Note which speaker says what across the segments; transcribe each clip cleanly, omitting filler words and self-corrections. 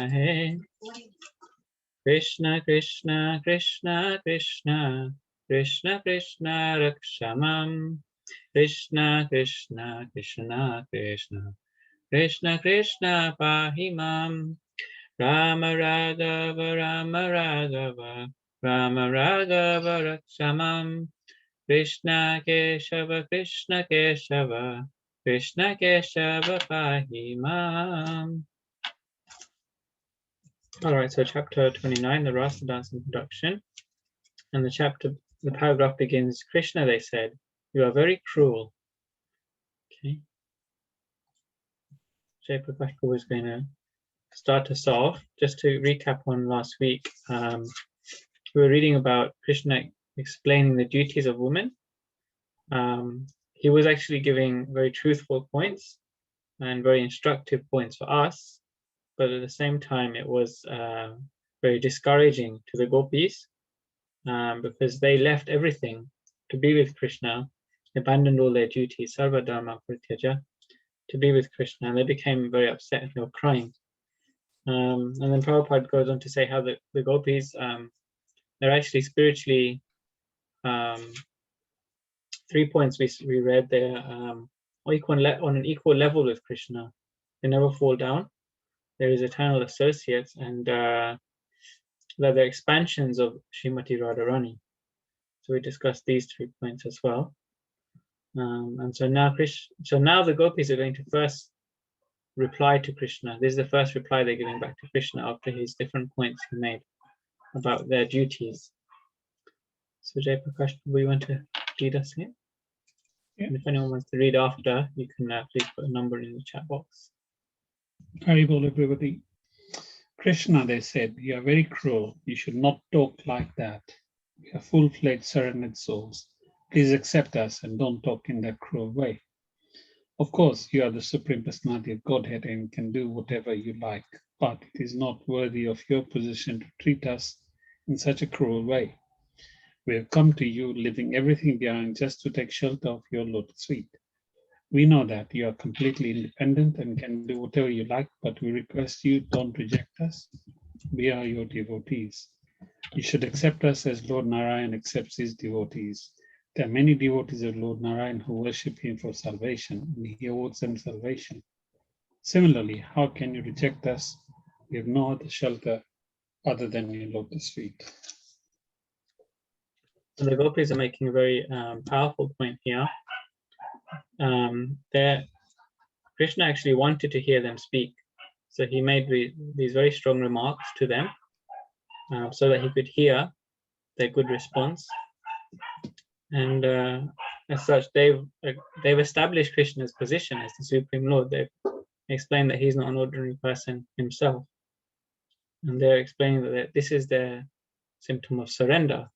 Speaker 1: Hey Krishna Krishna Krishna Krishna Krishna Krishna Rakshamam Krishna Krishna Krishna Krishna Krishna Krishna Pahimam Rama Raghava Rama Raghava Rama Raghava Rakshamam Krishna Keshava Krishna Keshava Krishna Keshava Pahimam. All right, so chapter 29, the Rasa Dance introduction, and the paragraph begins, Krishna, they said, you are very cruel. Okay. Jay Prakash was going to start us off. Just to recap on last week, we were reading about Krishna explaining the duties of women. He was actually giving very truthful points and very instructive points for us, but at the same time, it was very discouraging to the gopis because they left everything to be with Krishna, abandoned all their duties, sarva dharma pratyaja, to be with Krishna, and they became very upset and they were crying. And then Prabhupada goes on to say how the gopis, they're actually spiritually, 3 points we read there, on an equal level with Krishna. They never fall down. There is eternal associates, and that they're expansions of Srimati Radharani. So we discussed these 3 points as well. And so now the gopis are going to first reply to Krishna. This is the first reply they're giving back to Krishna after his different points he made about their duties. So Jay Prakash, we want to lead us here? Yeah. And if anyone wants to read after, you can please put a number in the chat box.
Speaker 2: Haribol, everybody. Krishna, they said, you are very cruel. You should not talk like that. We are full-fledged surrendered souls. Please accept us and don't talk in that cruel way. Of course, you are the Supreme Personality of Godhead and can do whatever you like, but it is not worthy of your position to treat us in such a cruel way. We have come to you leaving everything behind just to take shelter of your lotus feet. We know that you are completely independent and can do whatever you like, but we request you don't reject us. We are your devotees. You should accept us as Lord Narayan accepts his devotees. There are many devotees of Lord Narayan who worship him for salvation, and he awards them salvation. Similarly, how can you reject us? We have no other shelter other than your lotus feet.
Speaker 1: So the gopis are making a very powerful point here. Krishna actually wanted to hear them speak. So he made these very strong remarks to them so that he could hear their good response. And as such, they've established Krishna's position as the Supreme Lord. They've explained that he's not an ordinary person himself. And they're explaining that this is their symptom of surrender.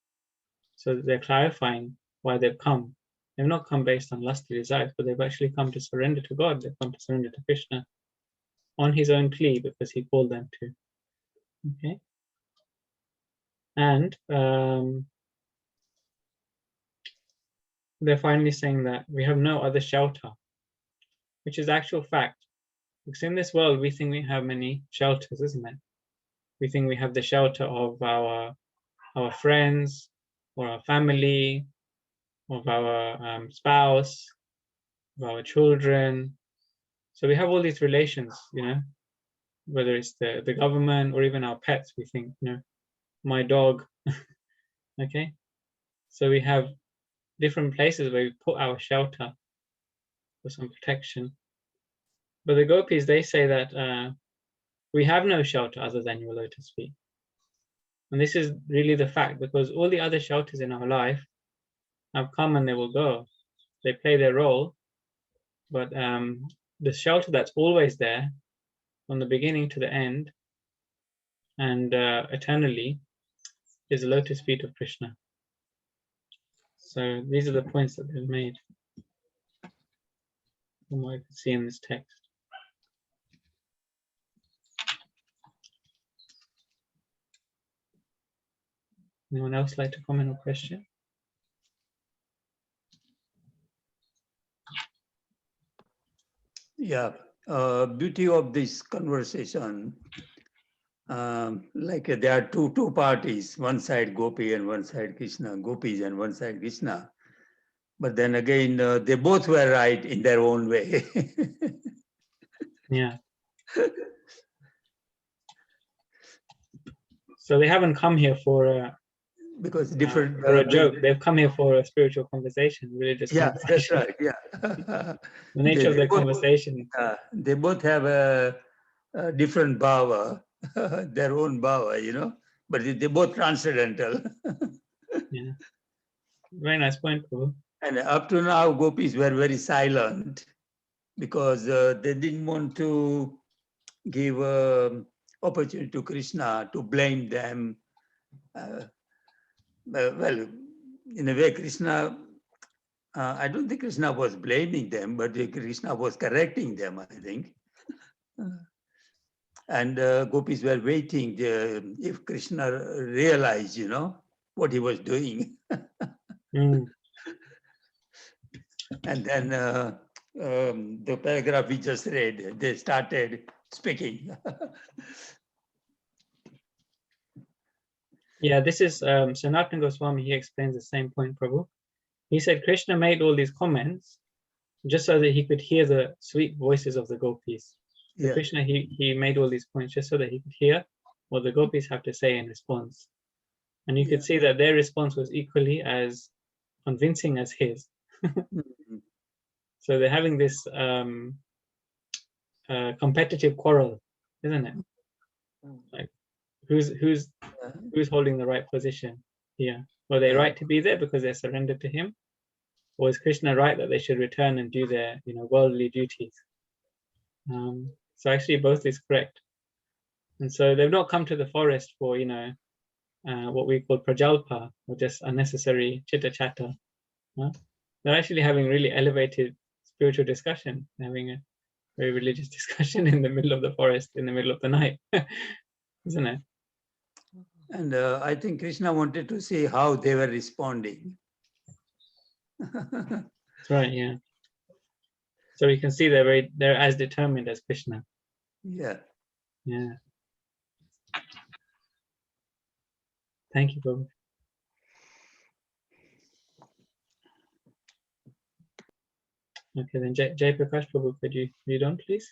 Speaker 1: So they're clarifying why they've come. They've not come based on lusty desires, but they've actually come to surrender to God. They've come to surrender to Krishna on his own plea because he called them to. Okay. And they're finally saying that we have no other shelter, which is actual fact. Because in this world, we think we have many shelters, isn't it? We think we have the shelter of our friends, or our family, of our spouse, of our children. So we have all these relations, whether it's the government or even our pets. We think, my dog. Okay. So we have different places where we put our shelter for some protection. But the gopis, they say that we have no shelter other than your lotus feet. And this is really the fact, because all the other shelters in our life have come and they will go. They play their role, but the shelter that's always there, from the beginning to the end, and eternally, is the lotus feet of Krishna. So these are the points that they've made from what I can see in this text. Anyone else like to comment or question?
Speaker 3: Yeah, beauty of this conversation like there are two parties, one side Gopi and one side Krishna, Gopis and one side Krishna. But then again, they both were right in their own way.
Speaker 1: Yeah. So they haven't come here for
Speaker 3: because different.
Speaker 1: a joke. They've come here for a spiritual conversation, religious
Speaker 3: Yeah,
Speaker 1: conversation.
Speaker 3: that's right. Yeah.
Speaker 1: The nature of their
Speaker 3: both,
Speaker 1: conversation.
Speaker 3: they both have a different bhava, their own bhava, but they both transcendental.
Speaker 1: Yeah. Very nice point, Prabhu.
Speaker 3: And up to now, gopis were very silent because they didn't want to give opportunity to Krishna to blame them. Well, in a way, Krishna, I don't think Krishna was blaming them, but Krishna was correcting them, I think. And gopis were waiting if Krishna realized, what he was doing.
Speaker 1: Mm.
Speaker 3: And then the paragraph we just read, they started speaking.
Speaker 1: Yeah, this is Sanatana Goswami. He explains the same point, Prabhu. He said Krishna made all these comments just so that he could hear the sweet voices of the gopis. So
Speaker 3: Yeah.
Speaker 1: Krishna, he made all these points just so that he could hear what the gopis have to say in response. And you could see that their response was equally as convincing as his.
Speaker 3: Mhm.
Speaker 1: So they're having this competitive quarrel, isn't it? Like who's holding the right position here? Were they right to be there because they're surrendered to him? Or is Krishna right that they should return and do their worldly duties? So actually both is correct. And so they've not come to the forest for what we call prajalpa, or just unnecessary chitta chatter. They're actually having really elevated spiritual discussion, having a very religious discussion in the middle of the forest in the middle of the night, isn't it?
Speaker 3: And I think Krishna wanted to see how they were responding.
Speaker 1: That's right, yeah. So you can see they're as determined as Krishna.
Speaker 3: Yeah.
Speaker 1: Yeah. Thank you, Prabhu. Okay, then Jai Prakash Prabhu, could you read on, please?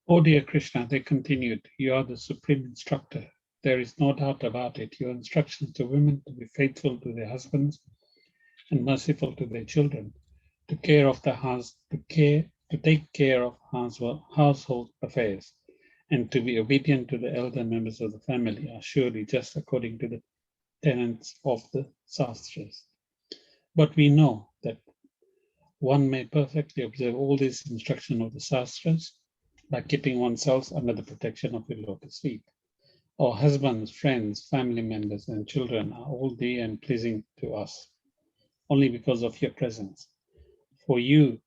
Speaker 2: Oh dear Krishna, they continued, you are the supreme instructor. There is no doubt about it. Your instructions to women to be faithful to their husbands and merciful to their children, to care of the house, to take care of household affairs, and to be obedient to the elder members of the family are surely just according to the tenets of the Shastras. But we know that one may perfectly observe all these instructions of the Shastras by keeping oneself under the protection of the lotus feet. Our husbands, friends, family members, and children are all dear and pleasing to us, only because of your presence. For you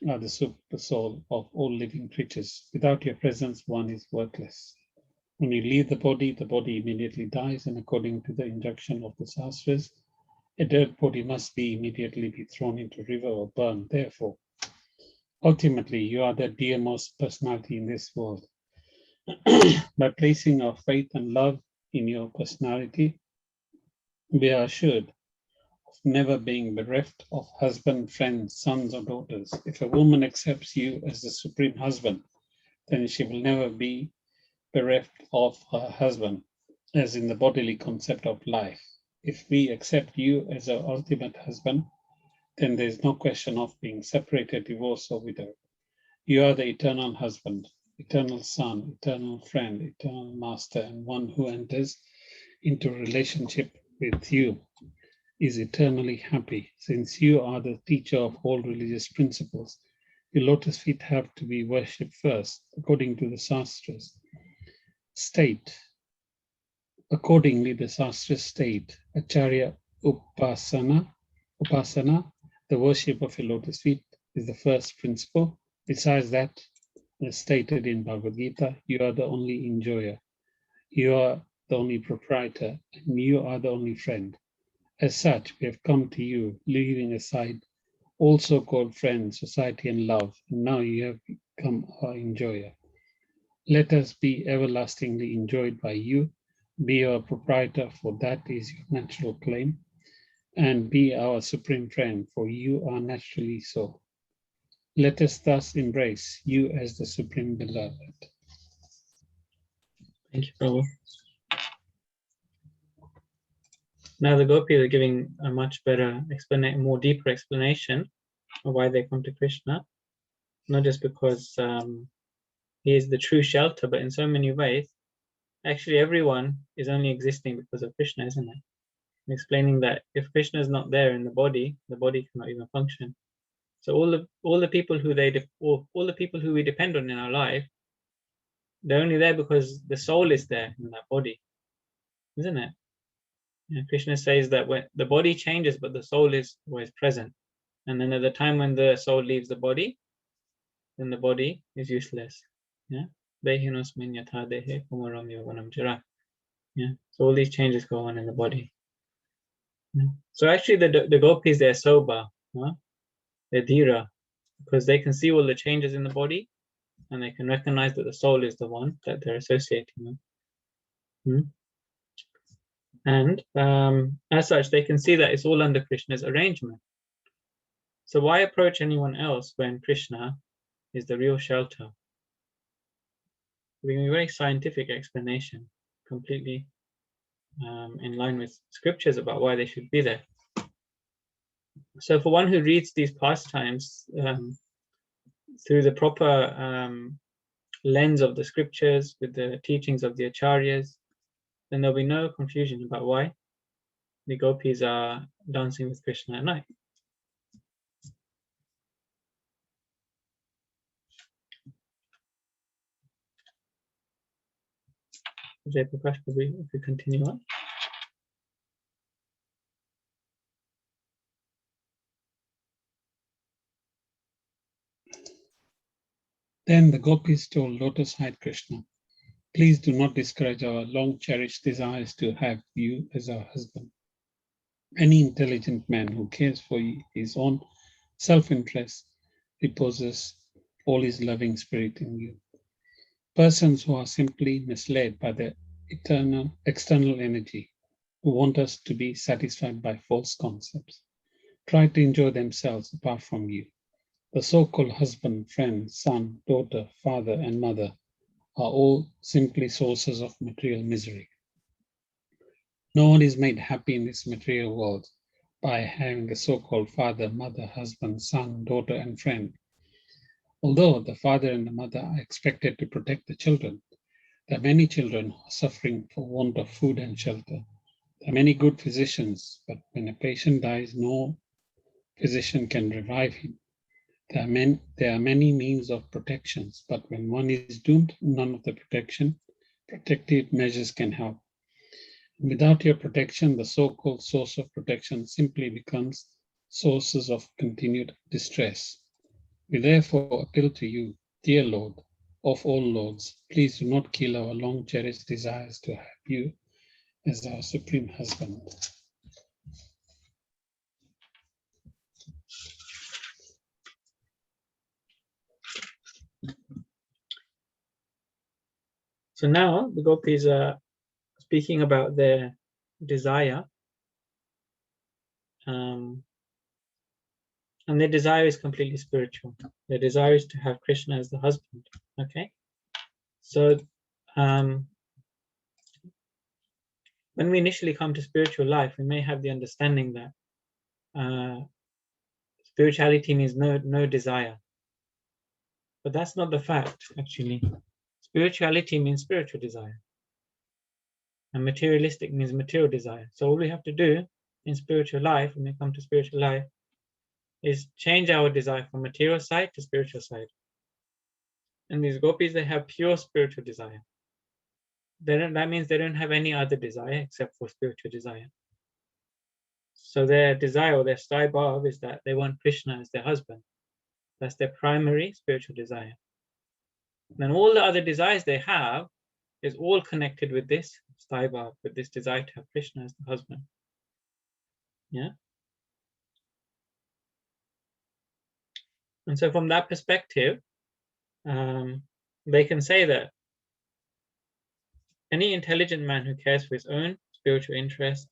Speaker 2: are the super soul of all living creatures. Without your presence, one is worthless. When you leave the body immediately dies, and according to the injunction of the Shastras, a dead body must be immediately be thrown into a river or burned. Therefore, ultimately, you are the dearmost personality in this world. By placing our faith and love in your personality, we are assured of never being bereft of husband, friends, sons, or daughters. If a woman accepts you as the supreme husband, then she will never be bereft of her husband, as in the bodily concept of life. If we accept you as our ultimate husband, then there is no question of being separated, divorced, or widowed. You are the eternal husband, eternal son, eternal friend, eternal master, and one who enters into a relationship with you is eternally happy. Since you are the teacher of all religious principles, your lotus feet have to be worshipped first, according to the Shastras. Accordingly, the Shastras state, Acharya Upasana, the worship of your lotus feet, is the first principle. Besides that, as stated in Bhagavad Gita, you are the only enjoyer, you are the only proprietor, and you are the only friend. As such, we have come to you, leaving aside all so-called friends, society, and love, and now you have become our enjoyer. Let us be everlastingly enjoyed by you. Be our proprietor, for that is your natural claim, and be our supreme friend, for you are naturally so. Let us thus embrace you as the supreme beloved.
Speaker 1: Thank you, Prabhu. Now the gopis are giving a much better explanation, more deeper explanation of why they come to Krishna. Not just because he is the true shelter, but in so many ways. Actually, everyone is only existing because of Krishna, isn't it? Explaining that if Krishna is not there in the body cannot even function. So all the people who all the people who we depend on in our life, they're only there because the soul is there in that body, isn't it? Krishna says that when the body changes, but the soul is always present. And then at the time when the soul leaves the body, then the body is useless. Yeah. Yeah. So all these changes go on in the body. Yeah. So actually the gopis, they're sober, huh? They're dhira, because they can see all the changes in the body and they can recognize that the soul is the one that they're associating with. Hmm? And as such, they can see that it's all under Krishna's arrangement. So why approach anyone else when Krishna is the real shelter? Giving a very scientific explanation, completely in line with scriptures about why they should be there. So for one who reads these pastimes through the proper lens of the scriptures, with the teachings of the acharyas, then there'll be no confusion about why the gopis are dancing with Krishna at night. Jai Prakash, if we continue on.
Speaker 2: Then the gopis told lotus-eyed Krishna, please do not discourage our long-cherished desires to have you as our husband. Any intelligent man who cares for his own self-interest reposes all his loving spirit in you. Persons who are simply misled by the external energy, who want us to be satisfied by false concepts, try to enjoy themselves apart from you. The so-called husband, friend, son, daughter, father, and mother are all simply sources of material misery. No one is made happy in this material world by having a so-called father, mother, husband, son, daughter, and friend. Although the father and the mother are expected to protect the children, there are many children who are suffering for want of food and shelter. There are many good physicians, but when a patient dies, no physician can revive him. There are many means of protections, but when one is doomed, none of the protective measures can help. Without your protection, the so-called source of protection simply becomes sources of continued distress. We therefore appeal to you, dear Lord of all lords, please do not kill our long-cherished desires to have you as our supreme husband.
Speaker 1: So now the gopis are speaking about their desire, and their desire is completely spiritual. Their desire is to have Krishna as the husband. Okay, so when we initially come to spiritual life, we may have the understanding that spirituality means no desire, but that's not the fact. Actually, spirituality means spiritual desire, and materialistic means material desire. So all we have to do in spiritual life, when we come to spiritual life, is change our desire from material side to spiritual side. And these gopis, they have pure spiritual desire. That means they don't have any other desire except for spiritual desire. So their desire, or their staibhav, is that they want Krishna as their husband. That's their primary spiritual desire. Then all the other desires they have is all connected with this staibhav, with this desire to have Krishna as the husband. Yeah. And so from that perspective, they can say that Any intelligent man who cares for his own spiritual interest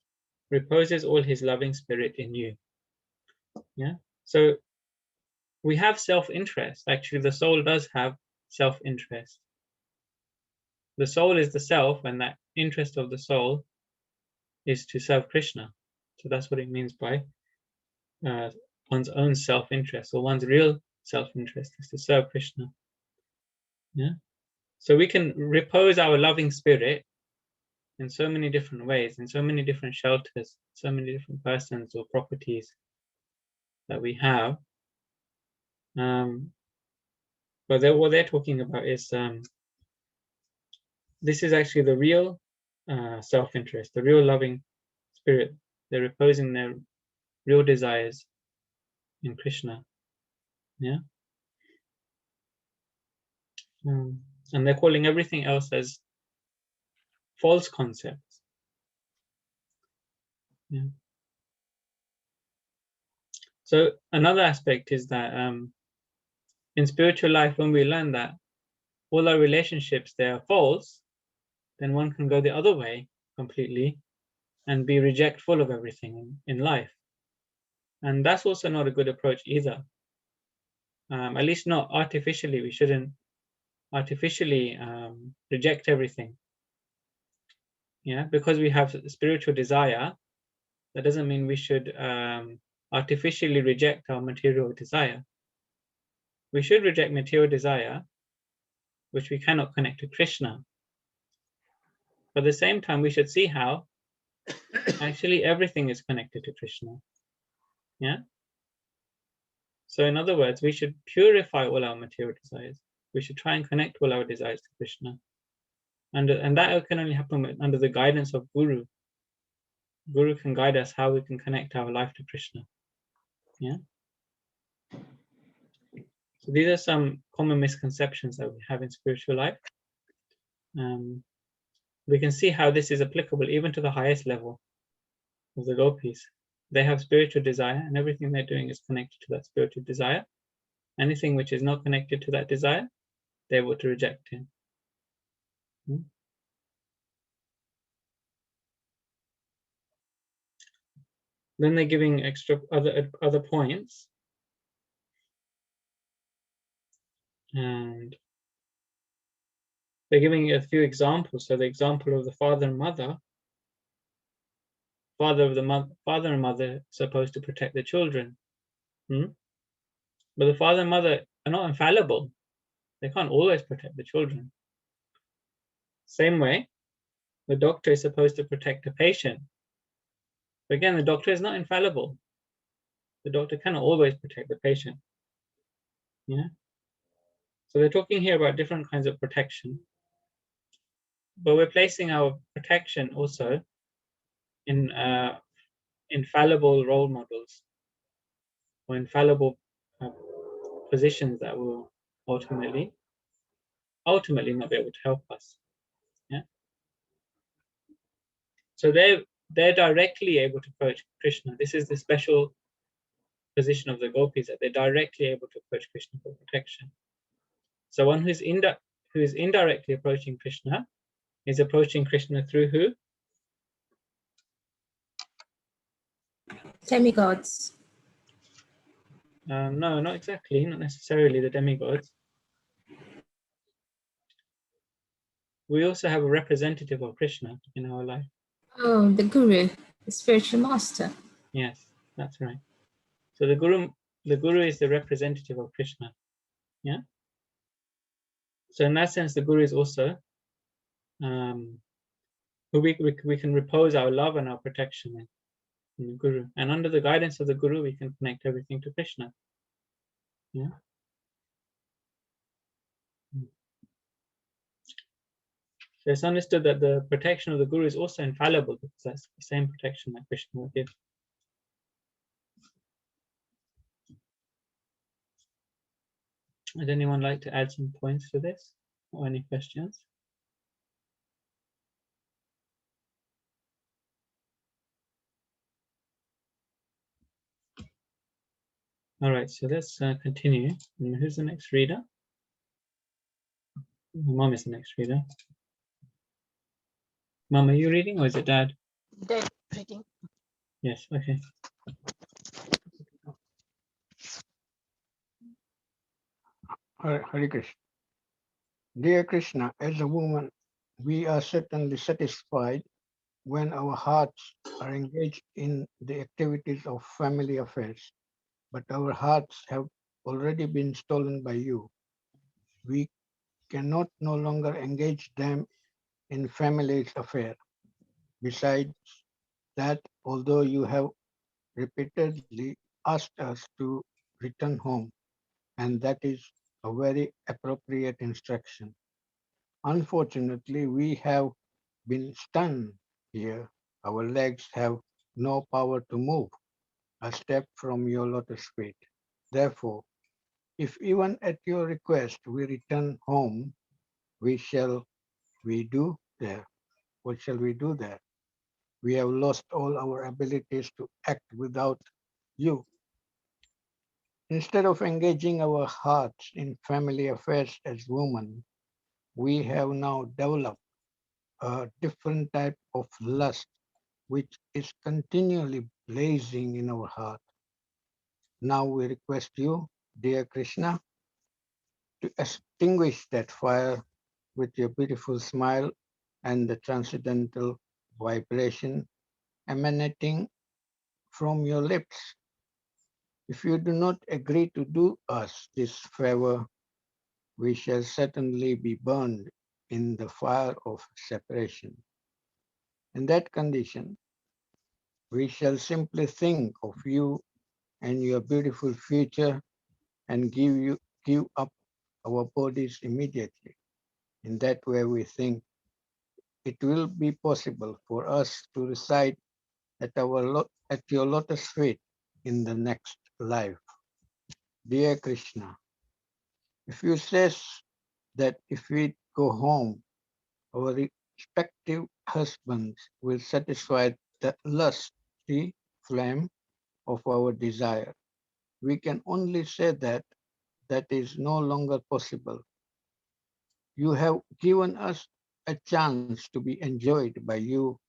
Speaker 1: reposes all his loving spirit in you. Yeah. So we have self-interest. Actually, the soul does have self-interest. The soul is the self, and that interest of the soul is to serve Krishna. So that's what it means by one's own self-interest, or one's real self-interest is to serve Krishna. Yeah. So we can repose our loving spirit in so many different ways, in so many different shelters, so many different persons or properties that we have. But what they're talking about is this is actually the real self-interest, the real loving spirit. They're reposing their real desires in Krishna. Yeah. And they're calling everything else as false concepts. Yeah. So another aspect is that in spiritual life, when we learn that all our relationships, they are false, then one can go the other way completely and be rejectful of everything in life. And that's also not a good approach either. At least not artificially. We shouldn't artificially reject everything. Yeah, because we have spiritual desire, that doesn't mean we should artificially reject our material desire. We should reject material desire, which we cannot connect to Krishna. But at the same time, we should see how actually everything is connected to Krishna. Yeah. So in other words, we should purify all our material desires. We should try and connect all our desires to Krishna. And that can only happen under the guidance of Guru. Guru can guide us how we can connect our life to Krishna. Yeah. So these are some common misconceptions that we have in spiritual life. We can see how this is applicable even to the highest level of the gopis. They have spiritual desire, and everything they're doing is connected to that spiritual desire. Anything which is not connected to that desire, they're able to reject it. Then they're giving extra other points, and they're giving a few examples. So the example of the father and mother. Father and mother are supposed to protect the children. But the father and mother are not infallible. They can't always protect the children. Same way, the doctor is supposed to protect the patient. But again, the doctor is not infallible. The doctor cannot always protect the patient. Yeah. So they're talking here about different kinds of protection. But we're placing our protection also in infallible role models or infallible positions that will ultimately not be able to help us. Yeah. So they're directly able to approach Krishna. This is the special position of the gopis, that they're directly able to approach Krishna for protection. So one who is indirectly approaching Krishna is approaching Krishna through who?
Speaker 4: Demigods.
Speaker 1: No, not exactly, not necessarily the demigods. We also have a representative of Krishna in our life.
Speaker 4: Oh, the Guru, the spiritual master.
Speaker 1: Yes, that's right. So the Guru is the representative of Krishna. Yeah. So in that sense, the Guru is also who we can repose our love and our protection in the Guru. And under the guidance of the Guru, we can connect everything to Krishna. Yeah. So it's understood that the protection of the Guru is also infallible, because that's the same protection that Krishna will give. Would anyone like to add some points to this, or any questions? All right, so let's continue. And who's the next reader? My mom is the next reader. Mom, are you reading or is it Dad?
Speaker 5: Dad reading.
Speaker 1: Yes, okay.
Speaker 6: Hare Krishna. Dear Krishna, as a woman, we are certainly satisfied when our hearts are engaged in the activities of family affairs, but our hearts have already been stolen by you. We cannot no longer engage them in family's affair. Besides that, although you have repeatedly asked us to return home, and that is a very appropriate instruction. Unfortunately, we have been stunned here. Our legs have no power to move a step from your lotus feet. Therefore, if even at your request we return home, we shall we do there? What shall we do there? We have lost all our abilities to act without you. Instead of engaging our hearts in family affairs as women, we have now developed a different type of lust which is continually blazing in our heart. Now we request you, dear Krishna, to extinguish that fire with your beautiful smile and the transcendental vibration emanating from your lips. If you do not agree to do us this favor, we shall certainly be burned in the fire of separation. In that condition, we shall simply think of you and your beautiful future and give up our bodies immediately. In that way, we think it will be possible for us to reside at your lotus feet in the next life. Dear Krishna, if you says that if we go home, our respective husbands will satisfy the lusty flame of our desire, we can only say that that is no longer possible. You have given us a chance to be enjoyed by you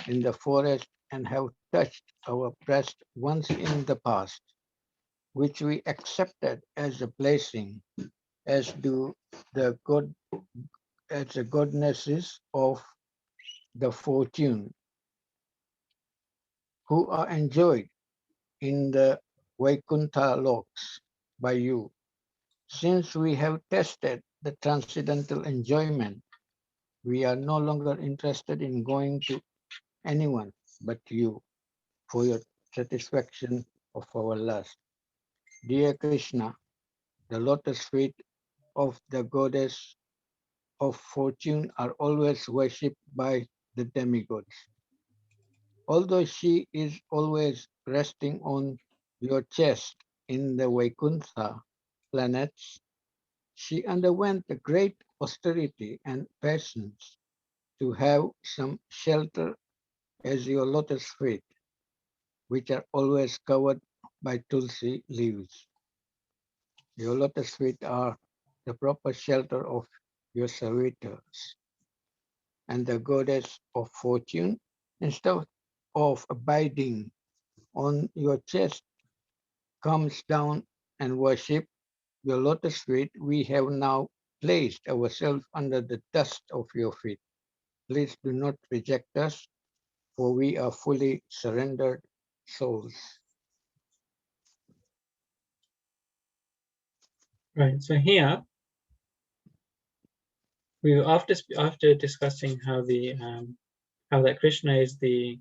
Speaker 6: in the forest and have touched our breast once in the past, which we accepted as a blessing, as do the god as the goddesses of the fortune, who are enjoyed in the Vaikuntha loks by you. Since we have tested the transcendental enjoyment, we are no longer interested in going to anyone but you for your satisfaction of our lust. Dear Krishna, the lotus feet of the goddess of fortune are always worshipped by the demigods. Although she is always resting on your chest in the Vaikuntha planets, she underwent a great austerity and patience to have some shelter as your lotus feet, which are always covered by tulsi leaves. Your lotus feet are the proper shelter of your servitors, and the goddess of fortune, instead of abiding on your chest, comes down and worship your lotus feet. We have now placed ourselves under the dust of your feet. Please do not reject us, for we are fully surrendered souls.
Speaker 1: Right. So here we after discussing how that Krishna is the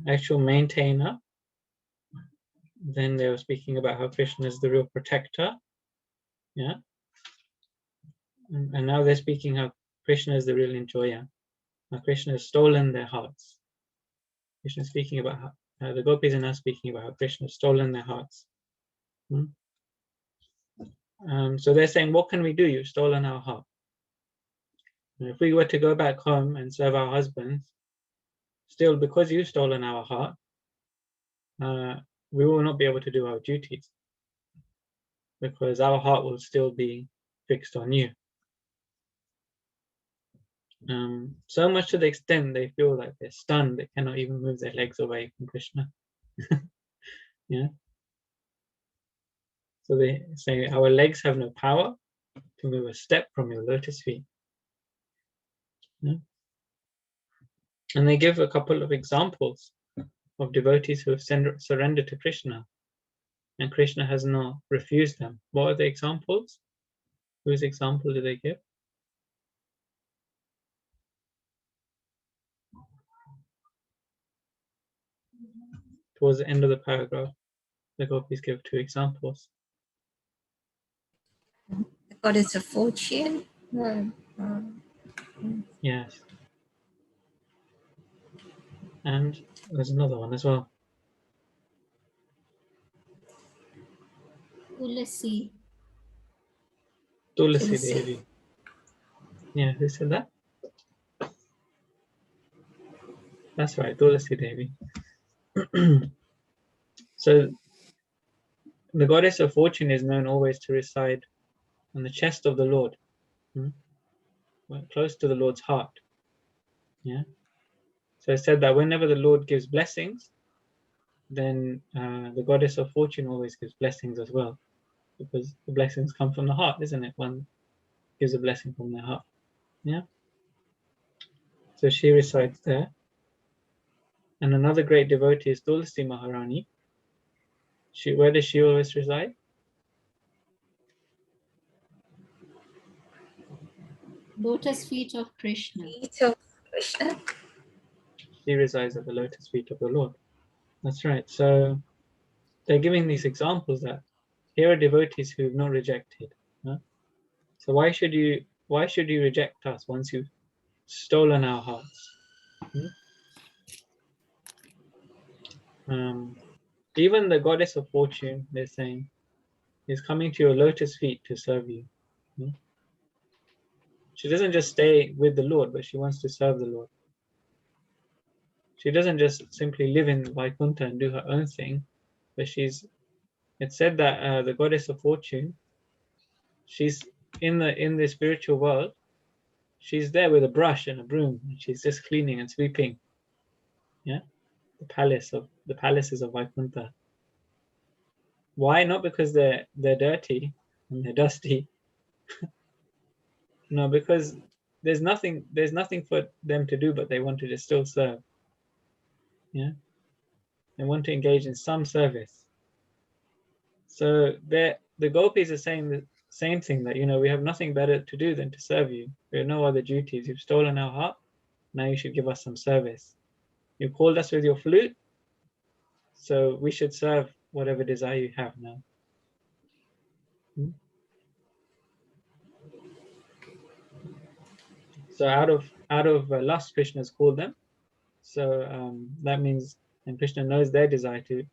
Speaker 1: actual maintainer. Then they were speaking about how Krishna is the real protector. Yeah. And now they're speaking how Krishna is the real enjoyer. Now Krishna has stolen their hearts. Krishna is speaking about how the gopis are now speaking about how Krishna has stolen their hearts. So they're saying, what can we do? You've stolen our heart. And if we were to go back home and serve our husbands, still because you've stolen our heart, we will not be able to do our duties because our heart will still be fixed on you. So much to the extent they feel like they're stunned, they cannot even move their legs away from Krishna. Yeah. So they say, our legs have no power to move a step from your lotus feet. Yeah. And they give a couple of examples of devotees who have surrendered to Krishna, and Krishna has not refused them. What are the examples? Whose example do they give? Towards the end of the paragraph, the gopis give 2 examples.
Speaker 4: The goddess of fortune.
Speaker 1: Yes. And there's another one as well.
Speaker 4: Tulasi.
Speaker 1: Tulasi
Speaker 4: Tulasi.
Speaker 1: Devi. Yeah, who said that? That's right, Tulasi Devi. So the goddess of fortune is known always to reside on the chest of the Lord, close to the Lord's heart. Yeah. So it said that whenever the Lord gives blessings, then the goddess of fortune always gives blessings as well, because the blessings come from the heart, isn't it? One gives a blessing from their heart. Yeah. So she resides there. And another great devotee is Tulsi Maharani. Where does she always reside?
Speaker 5: Lotus feet of Krishna.
Speaker 4: Feet of Krishna.
Speaker 1: She resides at the lotus feet of the Lord. That's right. So they're giving these examples that here are devotees who have not rejected. Huh? So why should you reject us once you've stolen our hearts? Even the goddess of fortune, they're saying, is coming to your lotus feet to serve you. She doesn't just stay with the Lord, but she wants to serve the Lord. She doesn't just simply live in Vaikuntha and do her own thing, but it's said that the goddess of fortune, she's in the spiritual world, she's there with a brush and a broom, and she's just cleaning and sweeping. Yeah, the palaces of Vaikuntha. Why? Not because they're dirty and they're dusty. No, because there's nothing for them to do, but they want to just still serve. Yeah, they want to engage in some service. So the gopis are saying the same thing, that we have nothing better to do than to serve you. We have no other duties. You've stolen our heart. Now you should give us some service. You called us with your flute, so we should serve whatever desire you have now. So out of lust, Krishna has called them. So that means, and Krishna knows their desire to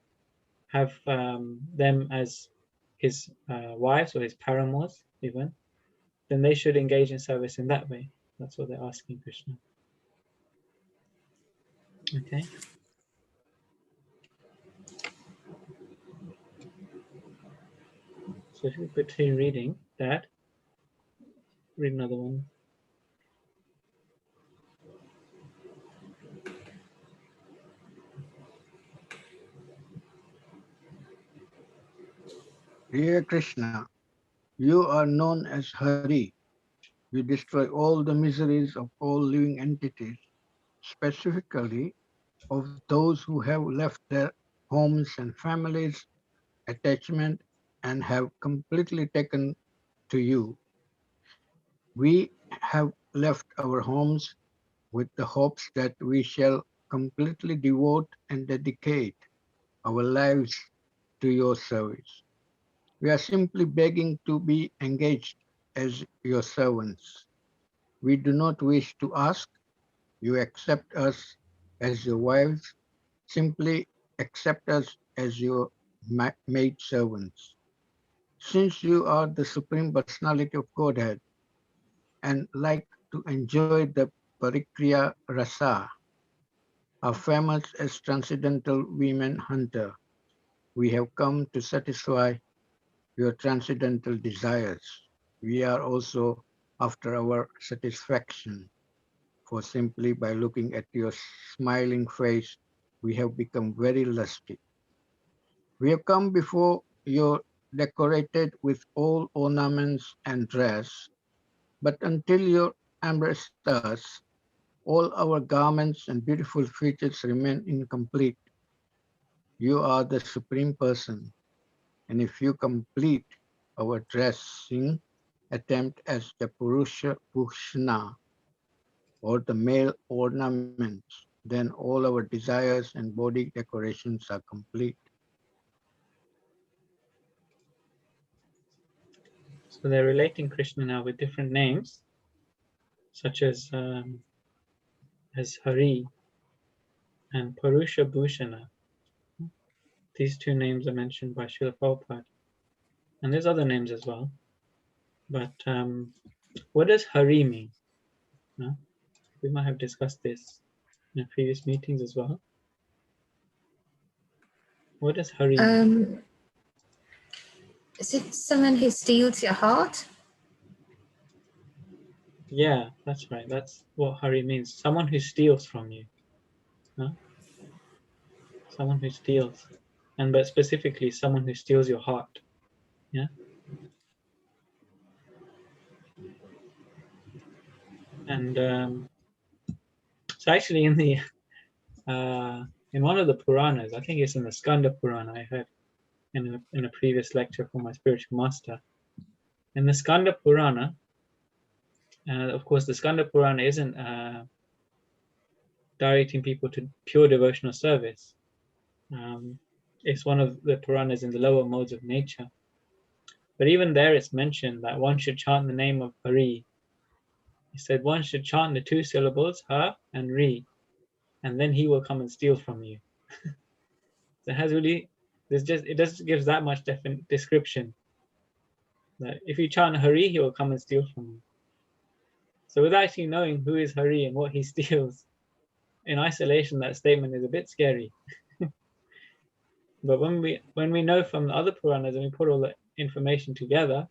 Speaker 1: have them as his wives or his paramours even, then they should engage in service in that way. That's what they're asking Krishna. Okay. So if you continue reading that, read another one.
Speaker 6: Dear Krishna, you are known as Hari. You destroy all the miseries of all living entities, specifically of those who have left their homes and families, attachment, and have completely taken to you. We have left our homes with the hopes that we shall completely devote and dedicate our lives to your service. We are simply begging to be engaged as your servants. We do not wish to ask you accept us as your wives, simply accept us as your maid servants. Since you are the Supreme Personality of Godhead and like to enjoy the Parikriya Rasa, are famous as transcendental women hunter, we have come to satisfy your transcendental desires. We are also after our satisfaction. for simply by looking at your smiling face, we have become very lusty. We have come before you decorated with all ornaments and dress, but until you embraced us, all our garments and beautiful features remain incomplete. You are the Supreme Person, and if you complete our dressing attempt as the Purusha Bhushana, or the male ornaments, then all our desires and body decorations are complete.
Speaker 1: So they're relating Krishna now with different names, such as Hari and Purusha Bhushana. These two names are mentioned by Srila Prabhupada. And there's other names as well. But what does Hari mean? No? We might have discussed this in previous meetings as well. What does Hari mean?
Speaker 4: Is it someone who steals your heart?
Speaker 1: Yeah, that's right. That's what Hari means. Someone who steals from you. No? Someone who steals. But specifically someone who steals your heart. Yeah. And so actually in the in one of the Puranas, I think it's in the Skanda Purana, I heard in a previous lecture from my spiritual master. In the Skanda Purana, of course, the Skanda Purana isn't directing people to pure devotional service. It's one of the Puranas in the lower modes of nature. But even there, it's mentioned that one should chant the name of Hari. He said one should chant the two syllables, Ha and Ri, and then he will come and steal from you. So it has really, it just gives that much description. That if you chant Hari, he will come and steal from you. So without actually knowing who is Hari and what he steals, in isolation, that statement is a bit scary. But when we know from the other Puranas and we put all the information together,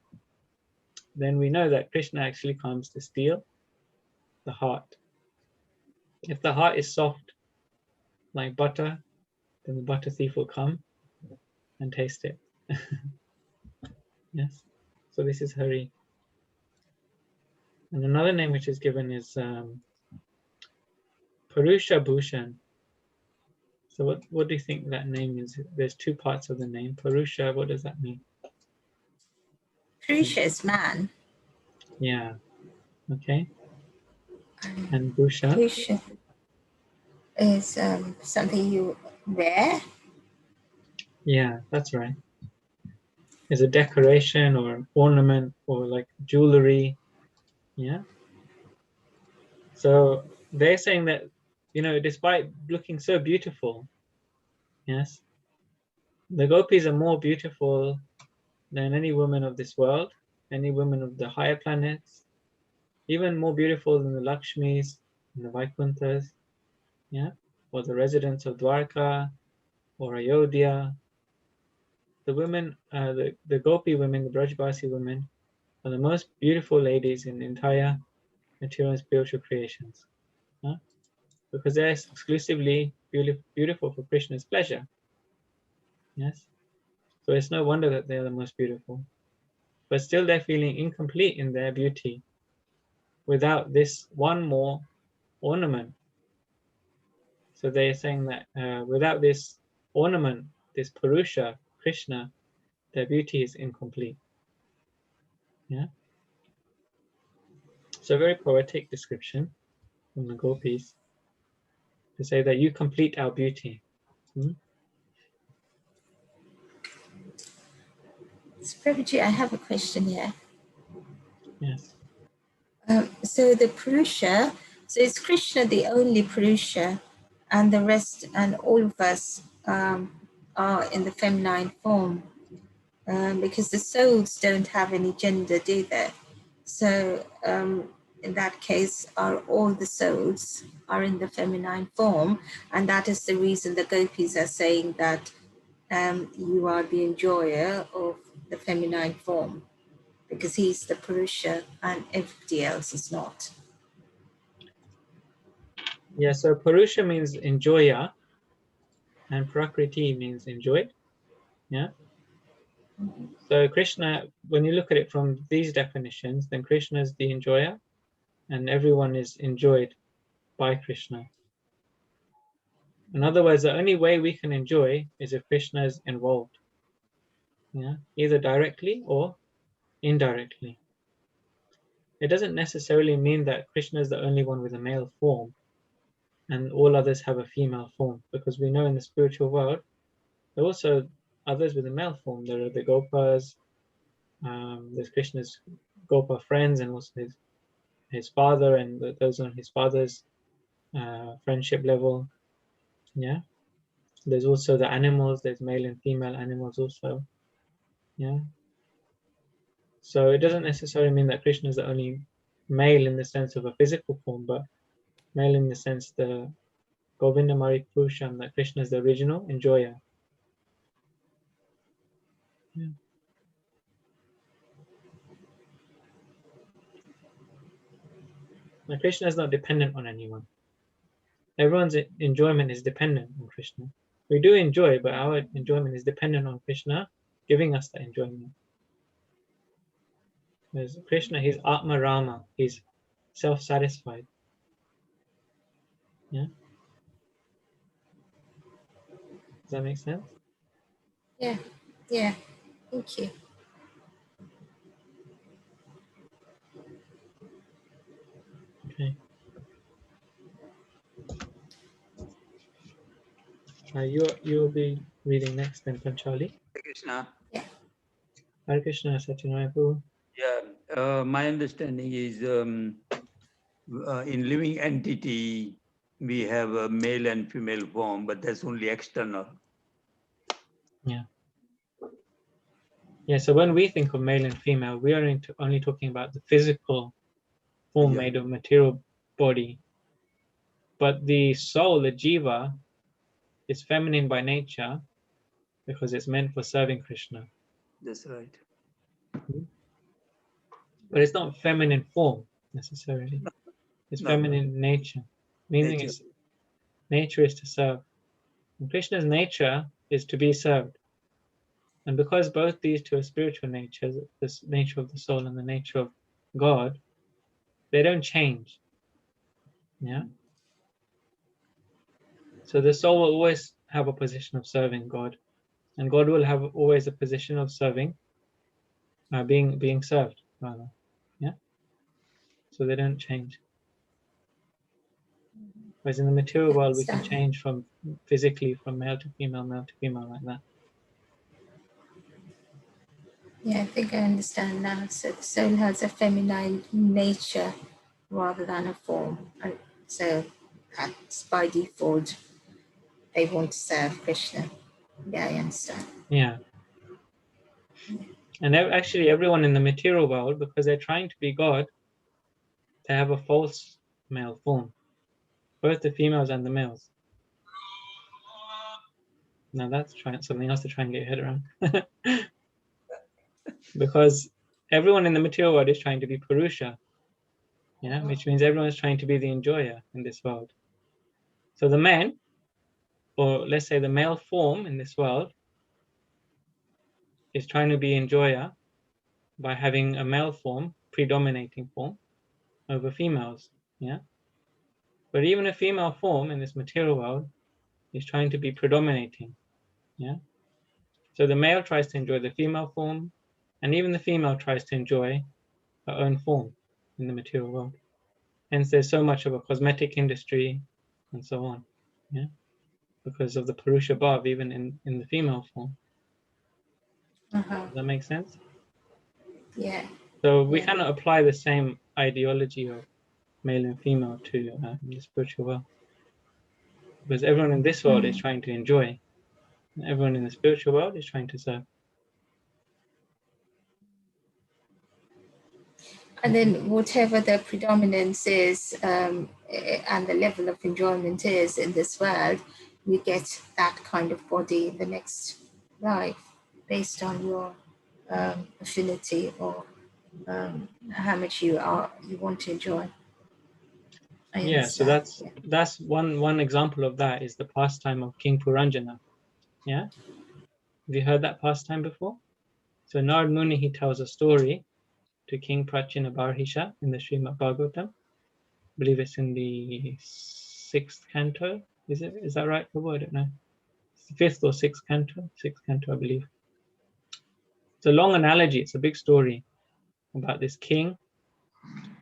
Speaker 1: then we know that Krishna actually comes to steal the heart. If the heart is soft like butter, then the butter thief will come and taste it. Yes. So this is Hari. And another name which is given is Purusha Bhushan. So what do you think that name is? There's two parts of the name. Purusha, what does that mean?
Speaker 4: Purusha is man.
Speaker 1: Yeah. Okay. And Bhusha?
Speaker 4: Purusha is something you wear.
Speaker 1: Yeah, that's right. Is a decoration or an ornament or like jewelry. Yeah. So they're saying that, despite looking so beautiful, yes, the gopis are more beautiful than any woman of this world, any woman of the higher planets, even more beautiful than the Lakshmis and the Vaikunthas, yeah, or the residents of Dwarka or Ayodhya. The women, the gopi women, the Brajbasi women, are the most beautiful ladies in the entire material and spiritual creations, huh? Because they're exclusively beautiful for Krishna's pleasure. Yes, so it's no wonder that they're the most beautiful. But still, they're feeling incomplete in their beauty without this one more ornament. So they're saying that without this ornament, this Purusha, Krishna, their beauty is incomplete. Yeah. So a very poetic description from the gopis to say that you complete our beauty.
Speaker 4: Prabhuji, I have a question here.
Speaker 1: Yes.
Speaker 4: So the Purusha, so is Krishna the only Purusha, and the rest and all of us are in the feminine form, because the souls don't have any gender, do they? So in that case, all the souls are in the feminine form, and that is the reason the gopis are saying that you are the enjoyer of the feminine form, because he's the Purusha and everybody else is not.
Speaker 1: Yeah, so Purusha means enjoyer, and Prakriti means enjoyed. Yeah. So Krishna, when you look at it from these definitions, then Krishna is the enjoyer, and everyone is enjoyed by Krishna. In other words, the only way we can enjoy is if Krishna is involved. Yeah, either directly or indirectly. It doesn't necessarily mean that Krishna is the only one with a male form and all others have a female form, because we know in the spiritual world there are also others with a male form. There are the Gopas, there's Krishna's Gopa friends, and also his father and those on his father's friendship level. Yeah, there's also the animals, there's male and female animals also. Yeah, so it doesn't necessarily mean that Krishna is the only male in the sense of a physical form, but male in the sense the Govinda Mari Purusham, that Krishna is the original enjoyer. Yeah. Now, Krishna is not dependent on anyone. Everyone's enjoyment is dependent on Krishna. We do enjoy, but our enjoyment is dependent on Krishna giving us the enjoyment. Whereas Krishna, he's Atma Rama, he's self-satisfied. Yeah. Does that make sense?
Speaker 4: Yeah, yeah. Thank you.
Speaker 1: Okay. You'll be reading next then, Panchali.
Speaker 3: Krishna.
Speaker 1: Hare Krishna, Satyanarayana Prabhu.
Speaker 3: Yeah, my understanding is in living entity, we have a male and female form, but that's only external.
Speaker 1: Yeah. Yeah, so when we think of male and female, we are only talking about the physical form made of material body. But the soul, the jiva, is feminine by nature because it's meant for serving Krishna.
Speaker 3: That's right.
Speaker 1: But it's not feminine form necessarily. It's feminine nature, meaning its nature is to serve. And Krishna's nature is to be served. And because both these two are spiritual natures, the nature of the soul and the nature of God, they don't change. Yeah. So the soul will always have a position of serving God, and God will have always a position of serving, being served rather. Yeah. So they don't change. Whereas in the material world, we can change from physically from male to female like that.
Speaker 4: Yeah, I think I understand now. So the soul has a feminine nature rather than a form. And so that's by default, they want to serve Krishna. Yeah, I understand.
Speaker 1: Yeah. And actually everyone in the material world, because they're trying to be God, they have a false male form, both the females and the males. Now that's something else to try and get your head around. Because everyone in the material world is trying to be Purusha, yeah, which means everyone's trying to be the enjoyer in this world. So the man, or let's say the male form in this world, is trying to be enjoyer by having a male form, predominating form, over females, yeah. But even a female form in this material world is trying to be predominating, yeah. So the male tries to enjoy the female form, and even the female tries to enjoy her own form in the material world. Hence, there's so much of a cosmetic industry and so on, yeah, because of the Purusha Bhav, even in the female form. Does that make sense?
Speaker 4: Yeah.
Speaker 1: So we cannot apply the same ideology of male and female to the spiritual world, because everyone in this world is trying to enjoy, and everyone in the spiritual world is trying to serve.
Speaker 4: And then whatever the predominance is and the level of enjoyment is in this world, you get that kind of body in the next life based on your affinity or how much you want to enjoy. I
Speaker 1: Yeah, so
Speaker 4: understand.
Speaker 1: that's one example of that is the pastime of King Puranjana. Yeah, have you heard that pastime before? So Narad Muni, he tells a story to King Prachina Barhisha in the Srimad Bhagavatam. I believe it's in the 6th canto. Is that right? I don't know. It's the 5th or 6th canto. 6th canto, I believe. It's a long analogy. It's a big story about this king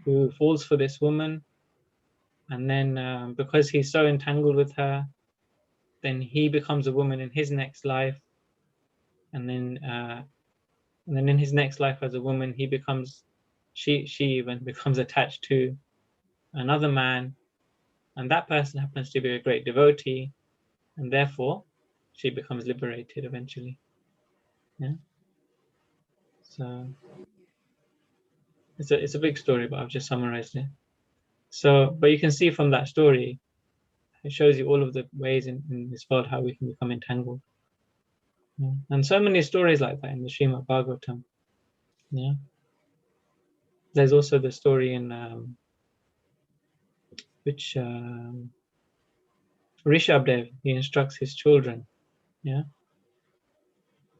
Speaker 1: who falls for this woman, and then because he's so entangled with her, then he becomes a woman in his next life, and then in his next life as a woman, she even becomes attached to another man, and that person happens to be a great devotee, and therefore she becomes liberated eventually. Yeah. So it's a big story, but I've just summarized it. So, but you can see from that story, it shows you all of the ways in this world how we can become entangled. Yeah. And so many stories like that in the Srimad Bhagavatam. Yeah. There's also the story in which Rishabdev, he instructs his children. Yeah.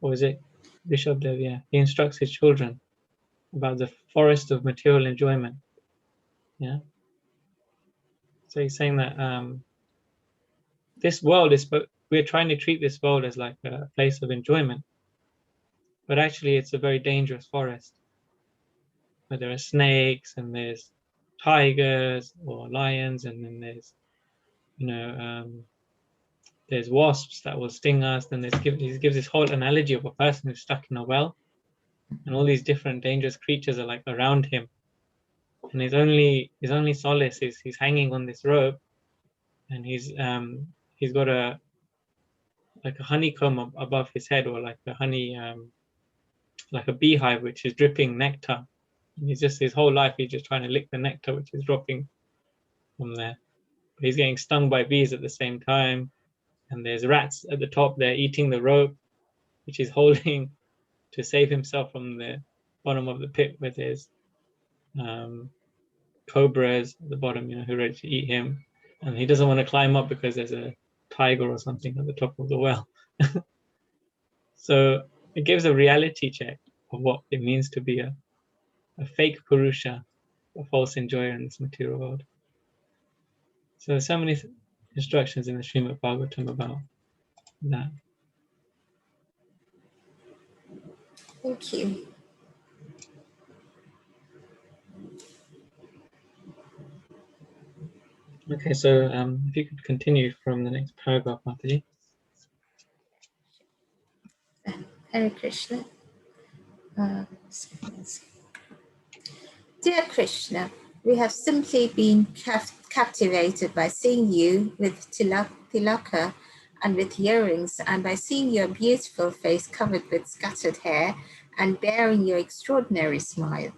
Speaker 1: Or is it Rishabdev? Yeah. He instructs his children about the forest of material enjoyment. Yeah. So he's saying that this world is, we're trying to treat this world as like a place of enjoyment, but actually it's a very dangerous forest where there are snakes and there's tigers or lions, and then there's, there's wasps that will sting us. Then he gives this whole analogy of a person who's stuck in a well, and all these different dangerous creatures are like around him, and his only solace is he's hanging on this rope, and he's got a honeycomb above his head, or like a honey like a beehive which is dripping nectar. And he's just, his whole life he's just trying to lick the nectar which is dropping from there. But he's getting stung by bees at the same time, and there's rats at the top there eating the rope which he's holding to save himself from the bottom of the pit, where there's cobras at the bottom, who are ready to eat him, and he doesn't want to climb up because there's a tiger or something at the top of the well. So it gives a reality check of what it means to be a fake Purusha, a false enjoyer in this material world. So there's so many instructions in the Srimad Bhagavatam about that.
Speaker 4: Thank you.
Speaker 1: Okay, so if you could continue from the next paragraph, Mataji.
Speaker 4: Hare Krishna. Dear Krishna, we have simply been captivated by seeing you with tilaka and with earrings, and by seeing your beautiful face covered with scattered hair and bearing your extraordinary smile.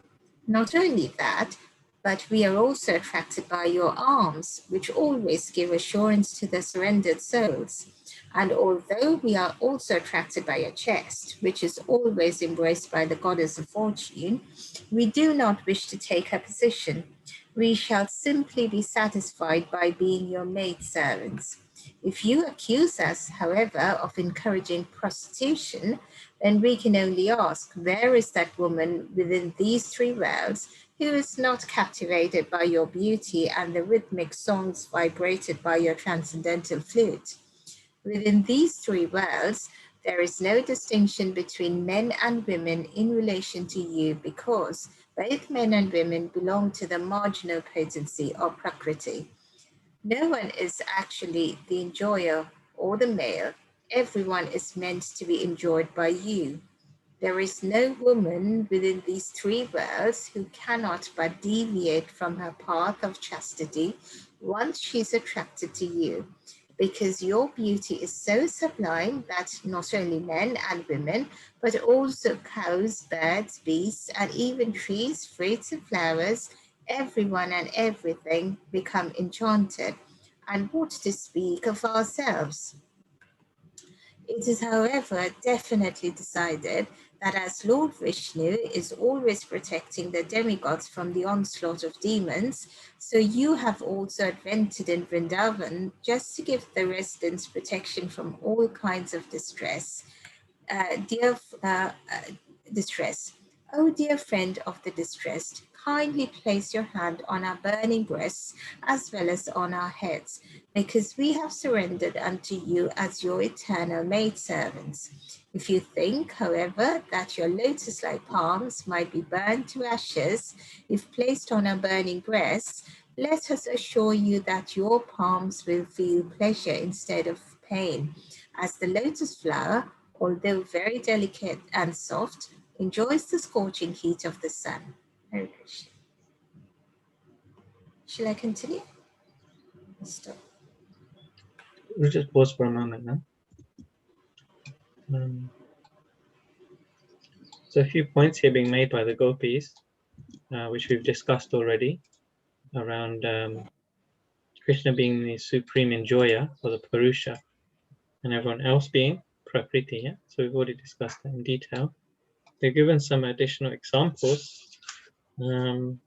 Speaker 4: Not only that, but we are also attracted by your arms, which always give assurance to the surrendered souls. And although we are also attracted by your chest, which is always embraced by the goddess of fortune, we do not wish to take her position. We shall simply be satisfied by being your maidservants. If you accuse us, however, of encouraging prostitution, then we can only ask, where is that woman within these three worlds who is not captivated by your beauty and the rhythmic songs vibrated by your transcendental flute? Within these three worlds, there is no distinction between men and women in relation to you, because both men and women belong to the marginal potency or prakriti. No one is actually the enjoyer or the male. Everyone is meant to be enjoyed by you. There is no woman within these three worlds who cannot but deviate from her path of chastity once she's attracted to you, because your beauty is so sublime that not only men and women, but also cows, birds, beasts, and even trees, fruits, and flowers, everyone and everything become enchanted. And what to speak of ourselves? It is, however, definitely decided that as Lord Vishnu is always protecting the demigods from the onslaught of demons, so you have also advented in Vrindavan just to give the residents protection from all kinds of distress. Distress. Oh, dear friend of the distressed, kindly place your hand on our burning breasts as well as on our heads, because we have surrendered unto you as your eternal maidservants. If you think, however, that your lotus-like palms might be burned to ashes if placed on our burning breasts, let us assure you that your palms will feel pleasure instead of pain, as the lotus flower, although very delicate and soft, enjoys the scorching heat of the sun. Hare Krishna. Shall I continue? Stop.
Speaker 1: We'll just pause for a moment now. So a few points here being made by the gopis, which we've discussed already, around Krishna being the supreme enjoyer, or the Purusha, and everyone else being Prakriti. Yeah? So we've already discussed that in detail. They've given some additional examples. One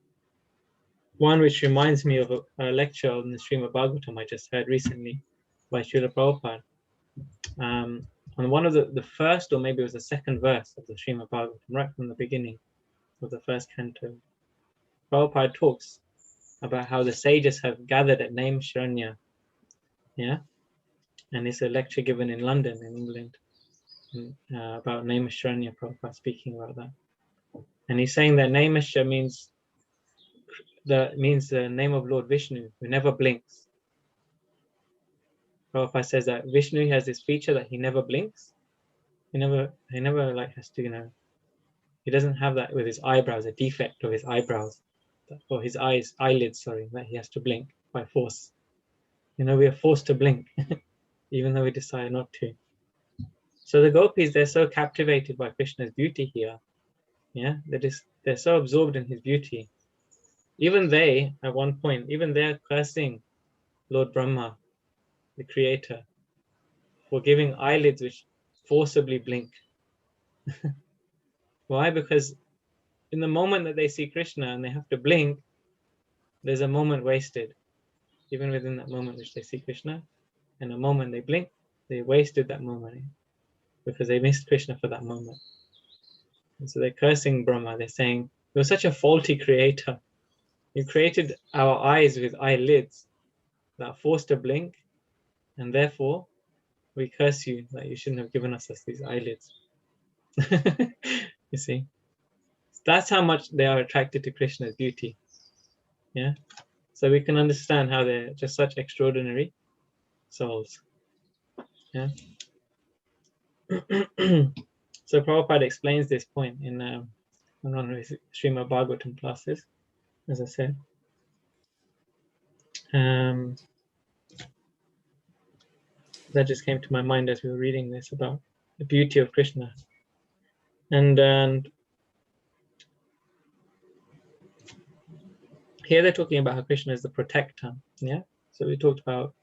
Speaker 1: which reminds me of a lecture on the Srimad Bhagavatam I just heard recently by Srila Prabhupada. On one of the first, or maybe it was the second verse of the Srimad Bhagavatam, right from the beginning of the first canto, Prabhupada talks about how the sages have gathered at Name Sharanya. Yeah, and it's a lecture given in London, in England, about Name Sharanya. Prabhupada speaking about that, and he's saying that Namasha means the name of Lord Vishnu, who never blinks. Prabhupada says that Vishnu has this feature that he never blinks. He never like has to, he doesn't have that with his eyebrows, a defect of his eyebrows, or his eyelids, sorry, that he has to blink by force. We are forced to blink, even though we decide not to. So the gopis, they're so captivated by Krishna's beauty here. Yeah, they're so absorbed in his beauty. Even they, at one point, they're cursing Lord Brahma, the creator, for giving eyelids which forcibly blink. Why? Because in the moment that they see Krishna and they have to blink, there's a moment wasted. Even within that moment which they see Krishna, and the moment they blink, they wasted that moment because they missed Krishna for that moment. And so they're cursing Brahma. They're saying, you're such a faulty creator. You created our eyes with eyelids that forced to blink, and therefore we curse you that you shouldn't have given us these eyelids. You see, that's how much they are attracted to Krishna's beauty. Yeah, so we can understand how they're just such extraordinary souls. Yeah. So Prabhupada explains this point in one of his Srimad Bhagavatam classes, as I said. That just came to my mind as we were reading this about the beauty of Krishna. And here they're talking about how Krishna is the protector. Yeah. So we talked about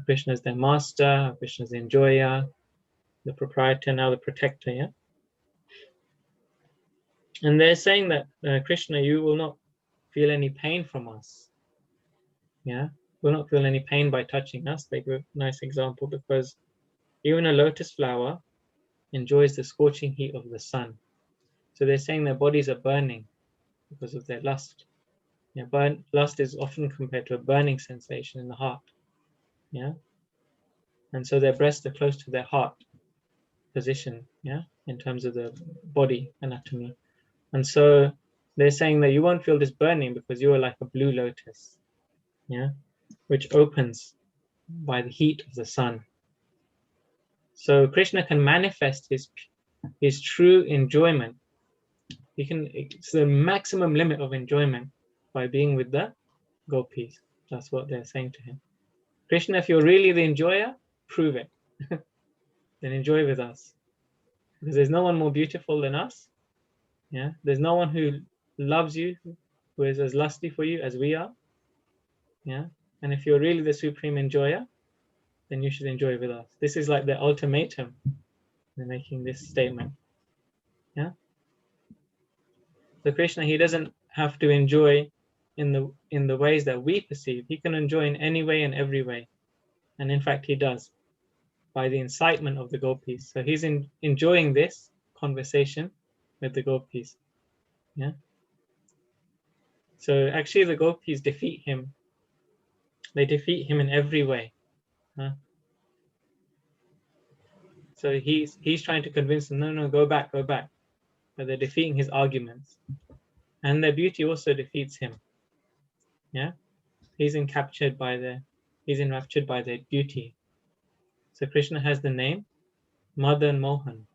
Speaker 1: Krishna as their master, Krishna as the enjoyer, the proprietor, now the protector. Yeah. And they're saying that Krishna, you will not feel any pain from us. Yeah. Will not feel any pain by touching us. They give a nice example, because even a lotus flower enjoys the scorching heat of the sun. So they're saying their bodies are burning because of their lust. Yeah, lust is often compared to a burning sensation in the heart. Yeah, and so their breasts are close to their heart position. Yeah, in terms of the body anatomy, and so they're saying that you won't feel this burning because you are like a blue lotus. Yeah, which opens by the heat of the sun. So Krishna can manifest his true enjoyment. It's the maximum limit of enjoyment by being with the gopis. That's what they're saying to him. Krishna, if you're really the enjoyer, prove it. Then enjoy with us. Because there's no one more beautiful than us. Yeah, there's no one who loves you, who is as lusty for you as we are. Yeah, and if you're really the supreme enjoyer, then you should enjoy with us. This is like the ultimatum. They're making this statement. Yeah. So Krishna, he doesn't have to enjoy in the ways that we perceive. He can enjoy in any way and every way. And in fact, he does by the incitement of the gopis. So he's enjoying this conversation with the gopis. Yeah. So actually the gopis defeat him. They defeat him in every way. So he's trying to convince them, no, go back. But they're defeating his arguments. And their beauty also defeats him. Yeah. He's enraptured by their beauty. So Krishna has the name Madan Mohan.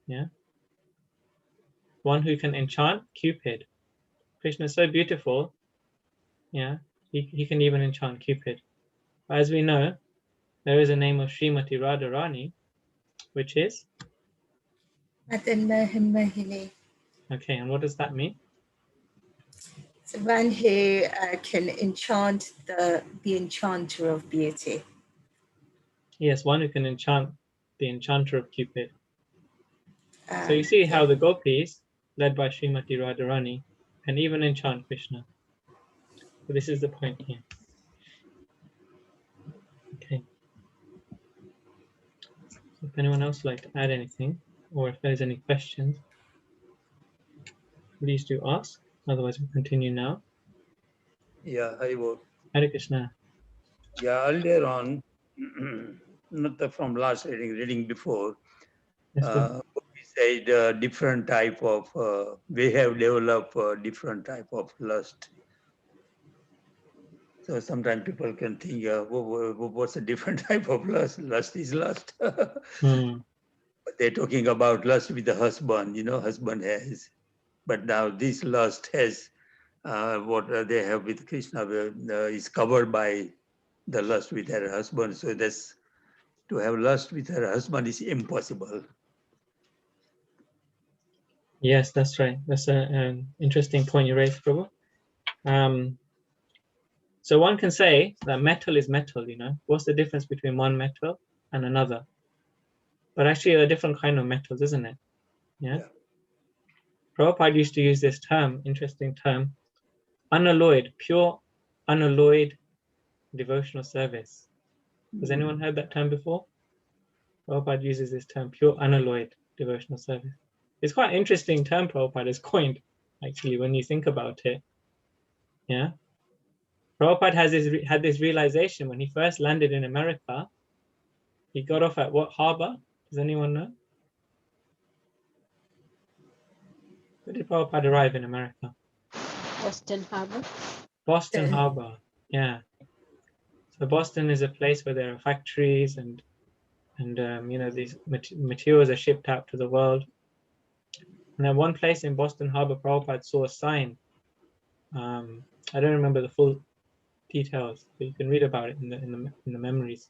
Speaker 1: Yeah. One who can enchant Cupid. Krishna is so beautiful. Yeah. He can even enchant Cupid. But as we know, there is a name of Srimati Radharani, which is?
Speaker 4: Madan Mohan Mohini.
Speaker 1: Okay, and what does that mean?
Speaker 4: It's the one who can enchant the enchanter of beauty.
Speaker 1: Yes, one who can enchant the enchanter of Cupid. So you see how
Speaker 4: Yeah.
Speaker 1: the gopis, led by Srimati Radharani, can even enchant Krishna. So this is the point here. Okay. So if anyone else would like to add anything, or if there's any questions, please do ask. Otherwise, we'll continue now.
Speaker 3: Yeah, Haribo.
Speaker 1: Hare Krishna.
Speaker 3: Yeah, earlier on, not from last reading before,
Speaker 1: Yes,
Speaker 3: we said different type of, we have developed different type of lust. So sometimes people can think, what's a different type of lust? Lust is lust. But they're talking about lust with the husband, husband has. But now this lust has, what they have with Krishna is covered by the lust with her husband. So that's, to have lust with her husband is impossible.
Speaker 1: Yes, that's right. That's an interesting point you raised, Prabhu. So one can say that metal is metal, What's the difference between one metal and another? But actually, they're different kind of metals, isn't it? Yeah. Prabhupada used to use this term, interesting term, unalloyed, pure unalloyed devotional service. Has anyone heard that term before? Prabhupada uses this term, pure unalloyed devotional service. It's quite an interesting term Prabhupada has coined, actually, when you think about it. Yeah. Prabhupada had this realization when he first landed in America. He got off at what harbor? Does anyone know? Where did Prabhupada arrive in America?
Speaker 5: Boston Harbor.
Speaker 1: Boston Harbor. Yeah. So Boston is a place where there are factories and these materials are shipped out to the world. And at one place in Boston Harbor, Prabhupada saw a sign. I don't remember the full details, but you can read about it in the memories.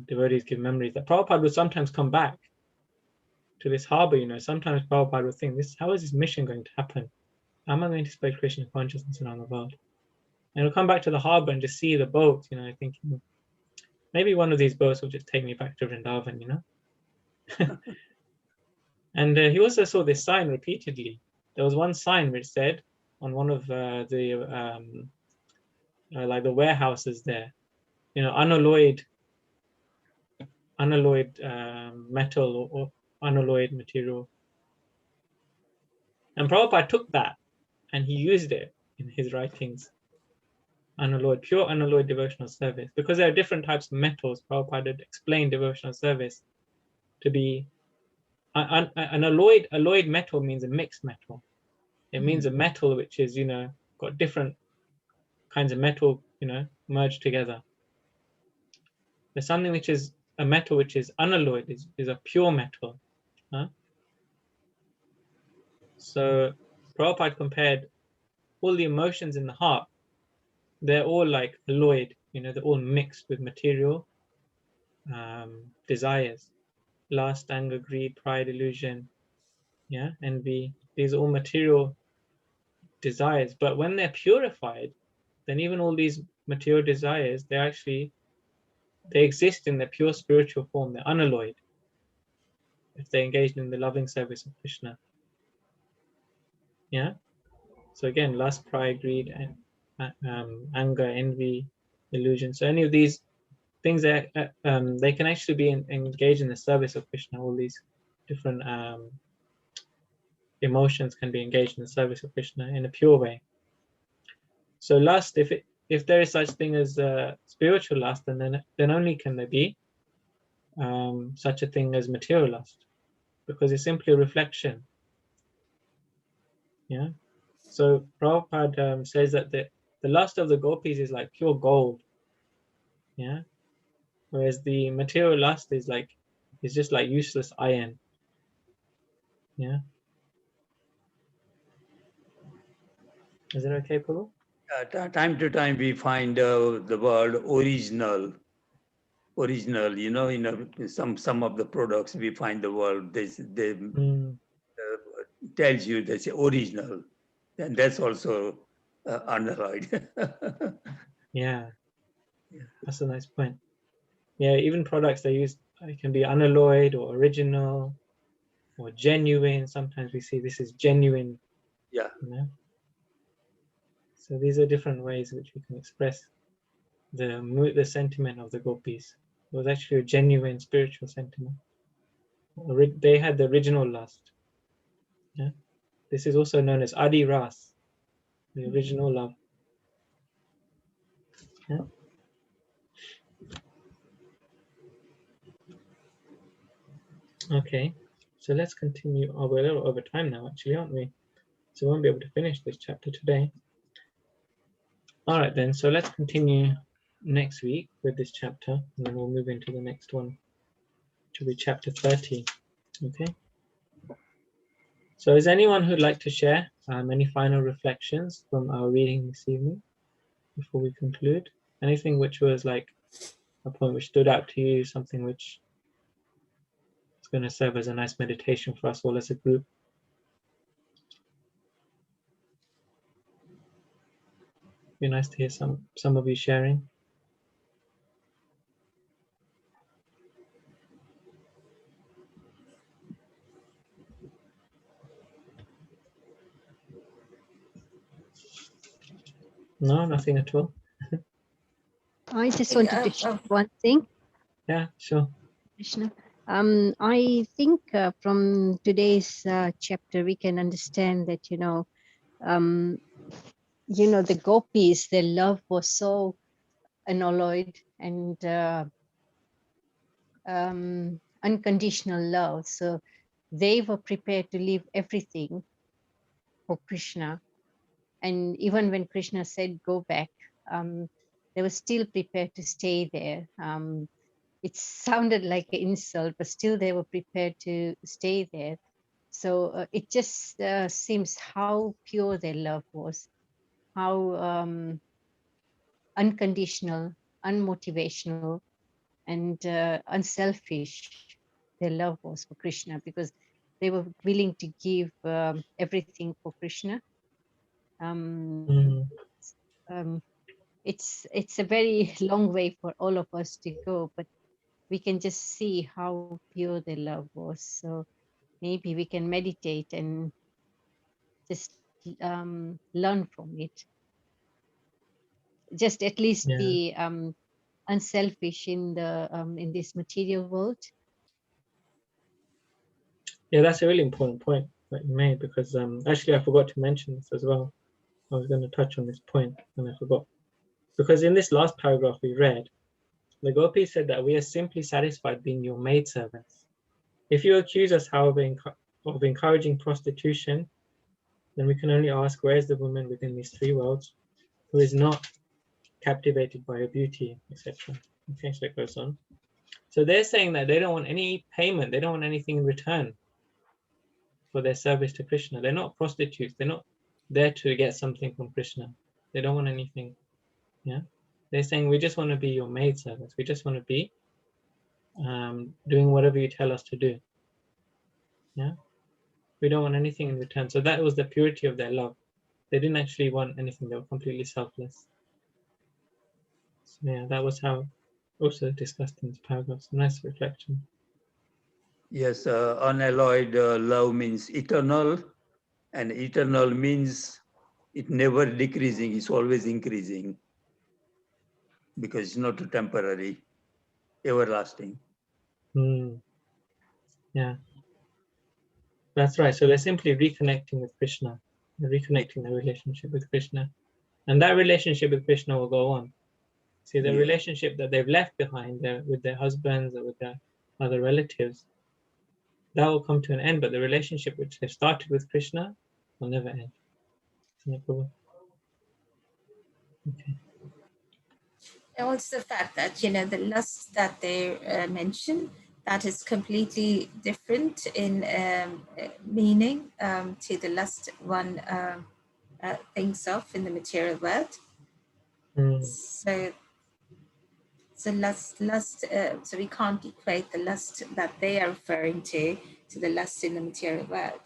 Speaker 1: Devotees give memories that Prabhupada would sometimes come back to this harbor. Sometimes Prabhupada would think, how is this mission going to happen? How am I going to spread Krishna consciousness around the world? And he'll come back to the harbor and just see the boats, thinking, maybe one of these boats will just take me back to Vrindavan, And he also saw this sign repeatedly. There was one sign which said on one of the warehouses there, unalloyed metal or unalloyed material. And Prabhupada took that and he used it in his writings. Pure unalloyed devotional service. Because there are different types of metals, Prabhupada had explained devotional service to be an alloyed metal means a mixed metal. It means a metal which is, got different kinds of metal, merged together. There's something which is a metal which is unalloyed, is a pure metal. So Prabhupada compared all the emotions in the heart, they're all like alloyed, they're all mixed with material desires, lust, anger, greed, pride, illusion, envy. These are all material desires. But when they're purified, then even all these material desires, they exist in their pure spiritual form. They're unalloyed. if they engaged in the loving service of Krishna. Yeah. So again, lust, pride, greed, and anger, envy, illusion. So any of these things that they can actually be engaged in the service of Krishna. All these different emotions can be engaged in the service of Krishna in a pure way. So lust, if there is such thing as spiritual lust, then only can there be such a thing as material lust, because it's simply a reflection. Yeah. So Prabhupada says that the lust of the gopis is like pure gold. Yeah. Whereas the material lust is just like useless iron. Yeah. Is it okay, Prabhu?
Speaker 3: Time to time we find the word original, in some of the products we find the word, they tells you they say original, and that's also unalloyed.
Speaker 1: Yeah. That's a nice point. Yeah, even products they use can be unalloyed or original or genuine. Sometimes we see this is genuine.
Speaker 3: Yeah.
Speaker 1: You know? So these are different ways which we can express the sentiment of the gopis. It was actually a genuine spiritual sentiment. They had the original lust. Yeah? This is also known as Adi Ras, the original love. Yeah? Okay, so let's continue. Oh, we're a little over time now, actually, aren't we? So we won't be able to finish this chapter today. All right, then. So let's continue next week with this chapter, and then we'll move into the next one, which will be chapter 30. Okay. So is anyone who'd like to share any final reflections from our reading this evening before we conclude? Anything which was like a point which stood out to you, something which is going to serve as a nice meditation for us all as a group? Be nice to hear some of you sharing. No, nothing at all.
Speaker 5: I just wanted to share one thing,
Speaker 1: Yeah, sure.
Speaker 5: Krishna. I think from today's chapter we can understand that the gopis, their love was so unalloyed and unconditional love. So they were prepared to leave everything for Krishna. And even when Krishna said, go back, they were still prepared to stay there. It sounded like an insult, but still they were prepared to stay there. So it just seems how pure their love was, how unconditional, unmotivational, and unselfish their love was for Krishna, because they were willing to give everything for Krishna. It's a very long way for all of us to go, but we can just see how pure their love was. So maybe we can meditate and just learn from it. Just at least be unselfish in this material world.
Speaker 1: Yeah, that's a really important point that you made, because actually I forgot to mention this as well. I was going to touch on this point and I forgot. Because in this last paragraph we read, the gopi said that we are simply satisfied being your maidservants. If you accuse us, however, of encouraging prostitution, then we can only ask, where is the woman within these three worlds who is not captivated by your beauty, etc. Okay, so it goes on. So they're saying that they don't want any payment, they don't want anything in return for their service to Krishna. They're not prostitutes, they're not there to get something from Krishna. They don't want anything. Yeah, they're saying we just want to be your maidservants. We just want to be doing whatever you tell us to do. Yeah, we don't want anything in return. So that was the purity of their love. They didn't actually want anything. They were completely selfless. So yeah, that was how also discussed in this paragraph. So nice reflection.
Speaker 3: Yes, unalloyed love means eternal, and eternal means it never decreasing, it's always increasing, because it's not temporary, everlasting.
Speaker 1: Yeah, that's right. So they're simply reconnecting with Krishna, they're reconnecting their relationship with Krishna, and that relationship with Krishna will go on. See, the
Speaker 3: Yeah.
Speaker 1: relationship that they've left behind with their husbands or with their other relatives, that will come to an end, but the relationship which they've started with Krishna will never end. No problem. Okay.
Speaker 4: And also the fact that, the lust that they mention, that is completely different in meaning to the lust one thinks of in the material world. So lust, so we can't equate the lust that they are referring to the lust in the material world.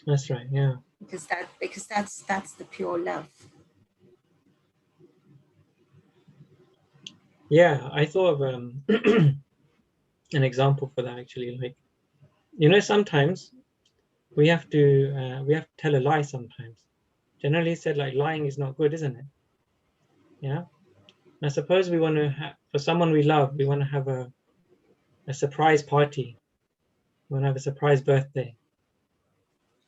Speaker 1: That's right. Yeah.
Speaker 4: Because that's the pure love.
Speaker 1: Yeah, I thought of an example for that actually. Like, sometimes we have to tell a lie. Sometimes, generally said, like lying is not good, isn't it? Yeah. Now, suppose we want to for someone we love, we want to have a surprise party. We want to have a surprise birthday.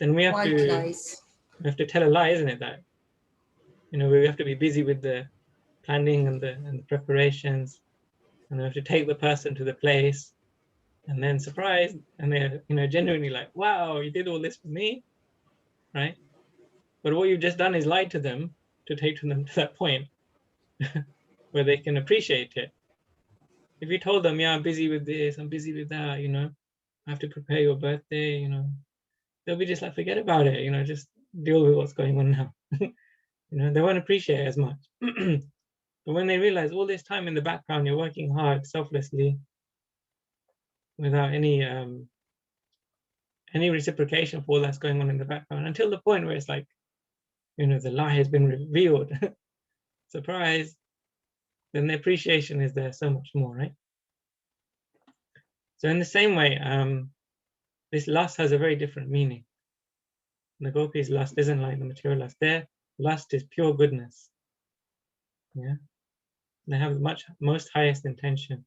Speaker 1: Then we have
Speaker 4: White
Speaker 1: to
Speaker 4: lies.
Speaker 1: we have to tell a lie, isn't it? That we have to be busy with the planning and the preparations, and we have to take the person to the place, and then surprise, and they're genuinely like, wow, you did all this for me, right? But what you've just done is lied to them to take them to that point where they can appreciate it. If you told them, yeah, I'm busy with this, I'm busy with that, I have to prepare your birthday, they'll be just like, forget about it, just deal with what's going on now. They won't appreciate it as much. But when they realize all this time in the background, you're working hard, selflessly, without any reciprocation for all that's going on in the background, until the point where it's like, the lie has been revealed. Surprise. Then the appreciation is there so much more, right? So in the same way, this lust has a very different meaning. The gopis' lust isn't like the material lust. Their lust is pure goodness. Yeah, they have most highest intention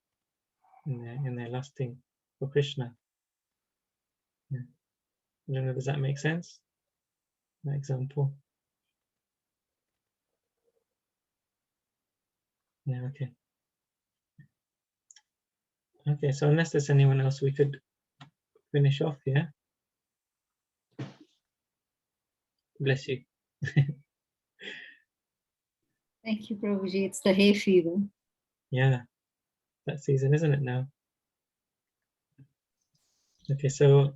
Speaker 1: in their lusting for Krishna. Yeah. I don't know, does that make sense? That example. Yeah, okay. Okay, so unless there's anyone else, we could finish off here. Bless you.
Speaker 5: Thank you, Prabhuji. It's the hay fever.
Speaker 1: Yeah, that season, isn't it now? Okay, so